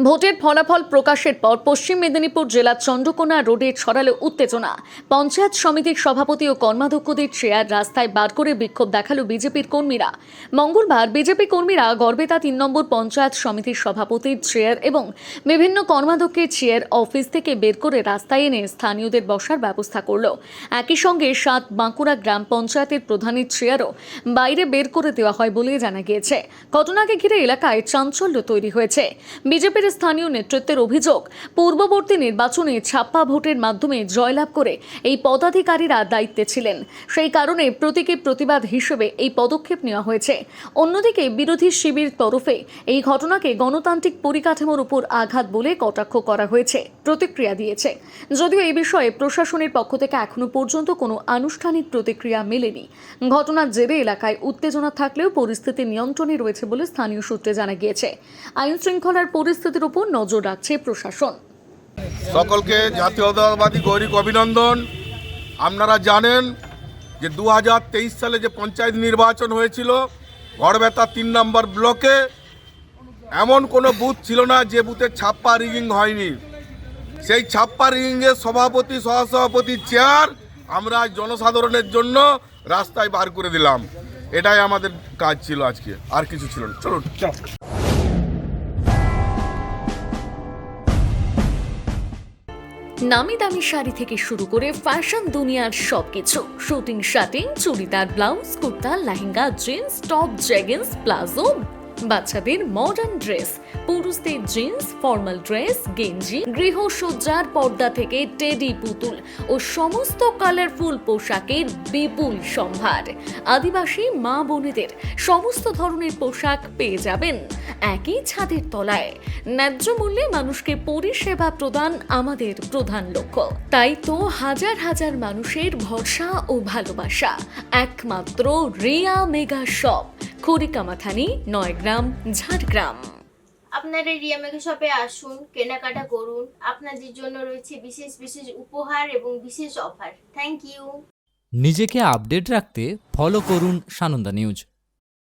ভোটের ফলাফল প্রকাশের পর পশ্চিম মেদিনীপুর জেলার চন্দ্রকোনা রোডে ছড়ালো উত্তেজনা। পঞ্চায়েত সমিতির সভাপতি ও কর্মাধ্যক্ষদের চেয়ার রাস্তায় বার করে বিক্ষোভ দেখালো বিজেপির কর্মীরা। মঙ্গলবার বিজেপি কর্মীরা গড়বেতা ৩ নম্বর পঞ্চায়েত সমিতির সভাপতির চেয়ার এবং বিভিন্ন কর্মাধ্যক্ষের চেয়ার অফিস থেকে বের করে রাস্তায় এনে স্থানীয়দের বসার ব্যবস্থা করল। একই সঙ্গে ৭ বাঁকুড়া গ্রাম পঞ্চায়েতের প্রধানের চেয়ারও বাইরে বের করে দেওয়া হয় বলে জানা গিয়েছে। ঘটনাকে ঘিরে এলাকায় চাঞ্চল্য তৈরি হয়েছে। বিজেপির স্থানীয় নেতৃত্বের অভিযোগ, পূর্ববর্তী নির্বাচনে ছাপ্পা ভোটের মাধ্যমে জয়লাভ করে এই পদাধিকারীরা দায়িত্বে ছিলেন, সেই কারণে প্রতীকী প্রতিবাদ হিসেবে এই পদক্ষেপ নেওয়া হয়েছে। অন্যদিকে বিরোধী শিবির তরফে এই ঘটনাকে গণতান্ত্রিক পরিকাঠামোর উপর আঘাত বলে কটাক্ষ করা হয়েছে, প্রতিক্রিয়া দিয়েছে। যদিও এই বিষয়ে প্রশাসনের পক্ষ থেকে এখনো পর্যন্ত কোনো আনুষ্ঠানিক প্রতিক্রিয়া মেলেনি। ঘটনার জেরে এলাকায় উত্তেজনা থাকলেও পরিস্থিতি নিয়ন্ত্রণে রয়েছে বলে স্থানীয় সূত্রে জানা গিয়েছে। আইন শৃঙ্খলার পরিস্থিতির উপর নজর রাখছে প্রশাসন। সকলকে জাতীয়তাবাদী গৌরিক অভিনন্দন। আপনারা জানেন যে 2023 সালে যে পঞ্চায়েত নির্বাচন হয়েছিল, গড়বেতা 3 নম্বর ব্লকে এমন কোনো বুথ ছিল না যে বুথে ছাপ্পা রিগিং হয়নি। সেই ছাপ্পা রিগিংয়ের সভাপতি, সহসভাপতি, চেয়ার আমরা জনসাধারণের জন্য রাস্তায় বার করে দিলাম। এটাই আমাদের কাজ ছিল আজকে, আর কিছু ছিল না। চলুন। নামি দামি শাড়ি থেকে শুরু করে ফ্যাশন দুনিয়ার সবকিছু, suiting shirting, churidar, blouse, kurta, lehenga, jeans, top, jeggings, palazzo, বাচ্চাদের মডার্ন ড্রেস, পুরুষদের জিন্স, ফর্মাল ড্রেস, গেঞ্জি, গৃহসজ্জার পর্দা থেকে টেডি পুতুল ও সমস্ত কালারফুল পোশাকের বিপুল সম্ভার। আদিবাসী মা বোনেদের সমস্ত ধরনের পোশাক পেয়ে যাবেন একই ছাদের তলায়। ন্যায্য মূল্যে মানুষকে পরিষেবা প্রদান আমাদের প্রধান লক্ষ্য। তাই তো হাজার হাজার মানুষের ভরসা ও ভালোবাসা একমাত্র রিয়া মেগা শপ, খড়িকামাথানি, 9 গ্রাম, ঝাড়গ্রাম। আপনারা রিয়া মেগা শপে আসুন, কেনাকাটা করুন। আপনাদের জন্য রয়েছে বিশেষ বিশেষ উপহার এবং বিশেষ অফার। Thank you. নিজেকে আপডেট রাখতে ফলো করুন সানন্দা নিউজ।